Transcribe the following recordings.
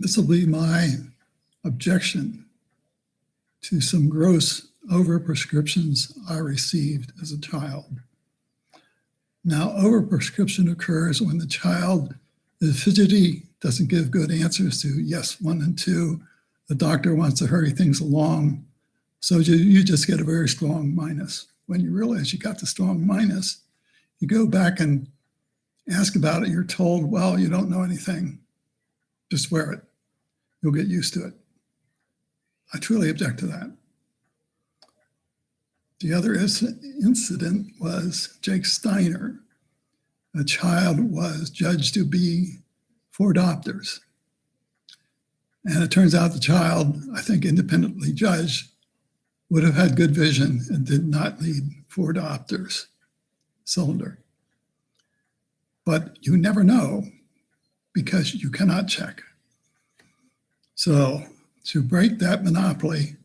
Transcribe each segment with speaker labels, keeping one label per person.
Speaker 1: This will be my objection to some gross overprescriptions I received as a child. Now, overprescription occurs when the child is fidgety, doesn't give good answers to yes, 1 and 2. The doctor wants to hurry things along, so you just get a very strong minus. When you realize you got the strong minus, you go back and ask about it. You're told, well, you don't know anything. Just wear it. You'll get used to it. I truly object to that. The other incident was Jake Steiner. A child was judged to be 4 diopters. And it turns out the child, I think independently judged, would have had good vision and did not need 4 diopters cylinder. But you never know because you cannot check. So to break that monopoly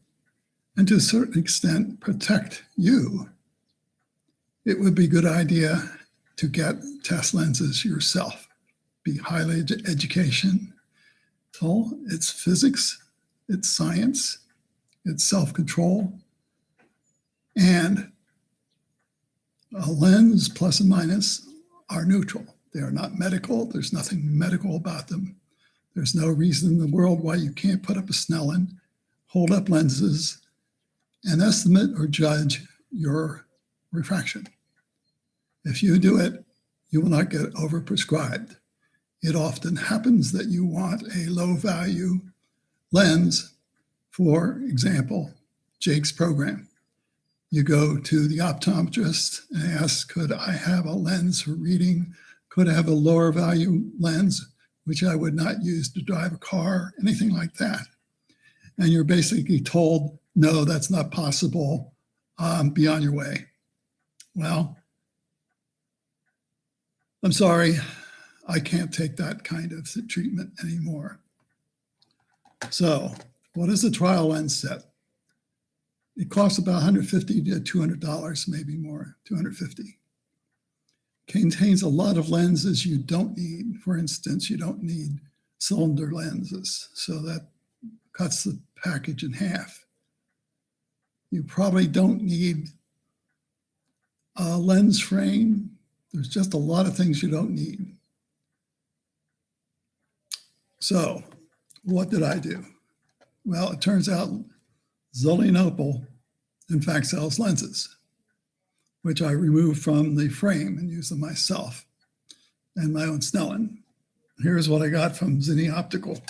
Speaker 1: and to a certain extent protect you, it would be a good idea to get test lenses yourself. Be highly education. So it's physics, it's science, it's self-control, and a lens plus and minus are neutral. They are not medical. There's nothing medical about them. There's no reason in the world why you can't put up a Snellen, hold up lenses, and estimate or judge your refraction. If you do it, you will not get overprescribed. It often happens that you want a low value lens, for example, Jake's program. You go to the optometrist and ask, could I have a lens for reading? Could I have a lower value lens, which I would not use to drive a car, anything like that? And you're basically told, no, that's not possible, be on your way. Well, I'm sorry, I can't take that kind of treatment anymore. So what is a trial lens set? It costs about $150 to $200, maybe more, $250. Contains a lot of lenses you don't need. For instance, you don't need cylinder lenses, so that cuts the package in half. You probably don't need a lens frame. There's just a lot of things you don't need. So what did I do? Well, it turns out Zollian in fact sells lenses, which I removed from the frame and used them myself and my own Snellen. Here's what I got from Zinni Optical.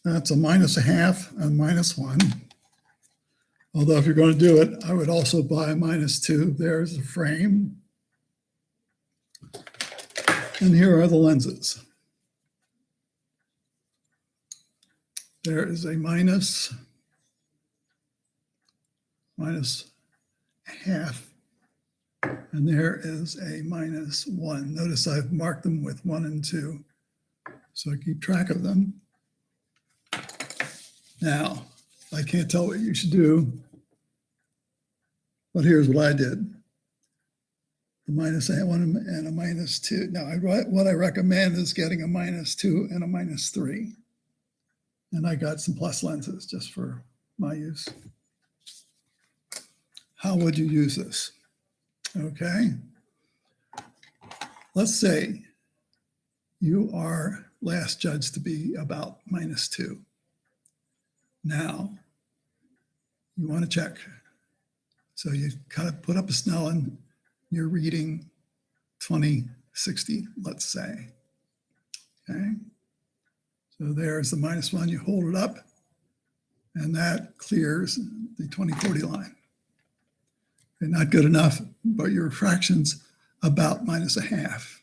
Speaker 1: That's a -1/2 and -1. Although if you're going to do it, I would also buy a -2. There's the frame. And here are the lenses. There is a -1/2, and there is a -1. Notice I've marked them with 1 and 2, so I keep track of them. Now, I can't tell what you should do, but here's what I did. A -1 and a -2. Now, what I recommend is getting a -2 and a -3. And I got some plus lenses just for my use. How would you use this? Okay. Let's say you are last judged to be about -2. Now, you want to check. So you kind of put up a Snellen, you're reading 20/60, let's say. Okay. So there's the -1, you hold it up, and that clears the 20/40 line. Okay, not good enough, but your refraction's about -1/2.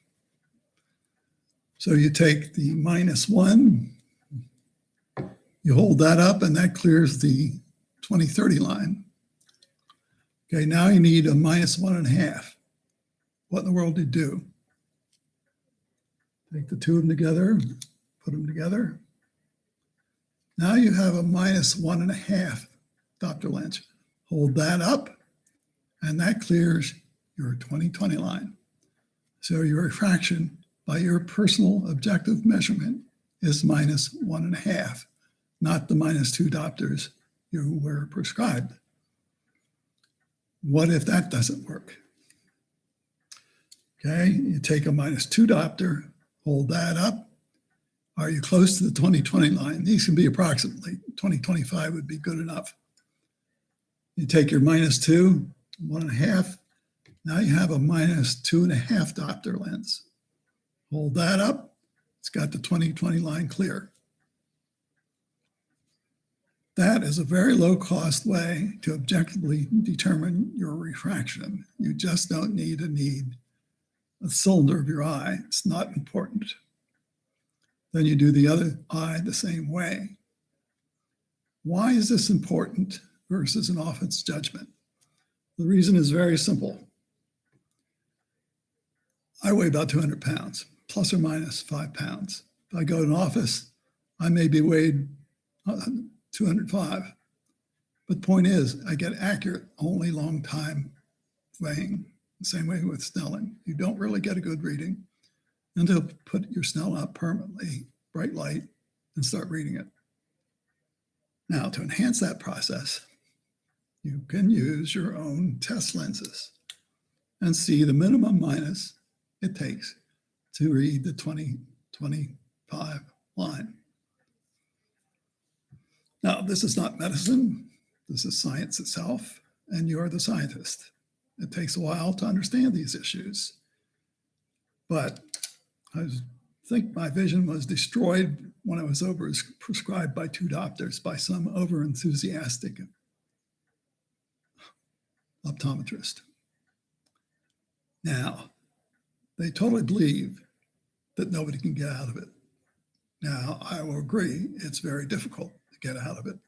Speaker 1: So you take the -1, you hold that up, and that clears the 20/30 line. Okay, now you need a -1/2. What in the world do you do? Take the two of them together, put them together. Now you have a -1/2 diopter lens. Hold that up, and that clears your 20/20 line. So your refraction by your personal objective measurement is minus 1.5, not the minus 2 diopters you were prescribed. What if that doesn't work? Okay, you take a minus 2 diopter, hold that up. Are you close to the 20/20 line? These can be approximately 20/25 would be good enough. You take your minus 2, 1.5. Now you have a minus 2.5 diopter lens. Hold that up. It's got the 20/20 line clear. That is a very low-cost way to objectively determine your refraction. You just don't need a cylinder of your eye. It's not important. Then you do the other eye the same way. Why is this important versus an office judgment? The reason is very simple. I weigh about 200 pounds, plus or minus 5 pounds. If I go to an office, I may be weighed 205. But the point is, I get accurate only long time weighing. The same way with Snelling. You don't really get a good reading until you put your Snell up permanently, bright light, and start reading it. Now, to enhance that process, you can use your own test lenses and see the minimum minus it takes to read the 20/25 line. Now, this is not medicine. This is science itself, and you're the scientist. It takes a while to understand these issues. But I think my vision was destroyed when I was overprescribed by 2 doctors by some over-enthusiastic optometrist. Now, they totally believe that nobody can get out of it. Now, I will agree, it's very difficult to get out of it.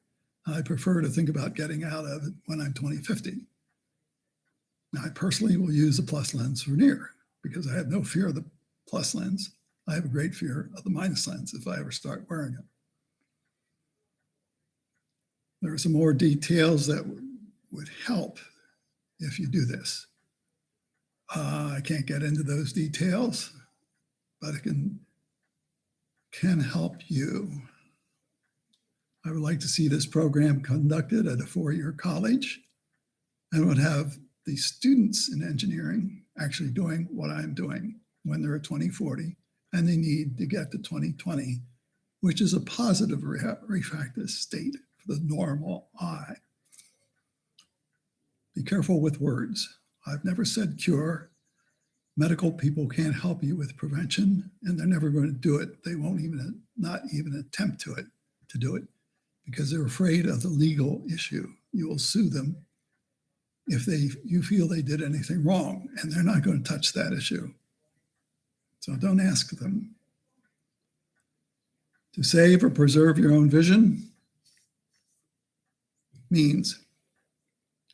Speaker 1: I prefer to think about getting out of it when I'm 20/50. Now, I personally will use a plus lens for near because I have no fear of the plus lens. I have a great fear of the minus lens if I ever start wearing it. There are some more details that would help if you do this. I can't get into those details, but it can help you. I would like to see this program conducted at a 4-year college and would have the students in engineering actually doing what I'm doing when they're at 20/40 and they need to get to 20/20, which is a positive refractive state for the normal eye. Be careful with words. I've never said cure. Medical people can't help you with prevention, and they're never going to do it. They won't not even attempt to do it because they're afraid of the legal issue. You will sue them if you feel they did anything wrong, and they're not going to touch that issue. So don't ask them. To save or preserve your own vision means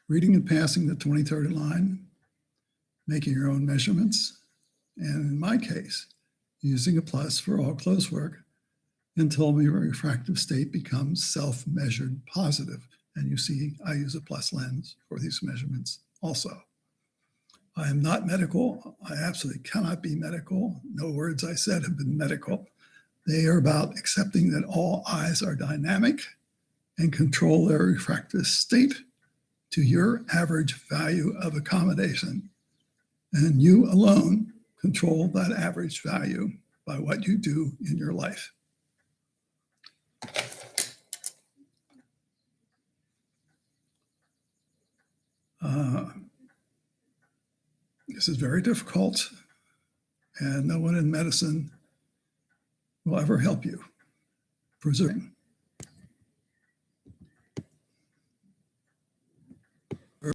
Speaker 1: reading and passing the 20/30 line, making your own measurements, and in my case, using a plus for all close work until my refractive state becomes self-measured positive. And you see, I use a plus lens for these measurements also. I am not medical. I absolutely cannot be medical. No words I said have been medical. They are about accepting that all eyes are dynamic and control their refractive state to your average value of accommodation. And you alone control that average value by what you do in your life. This is very difficult, and no one in medicine will ever help you preserving.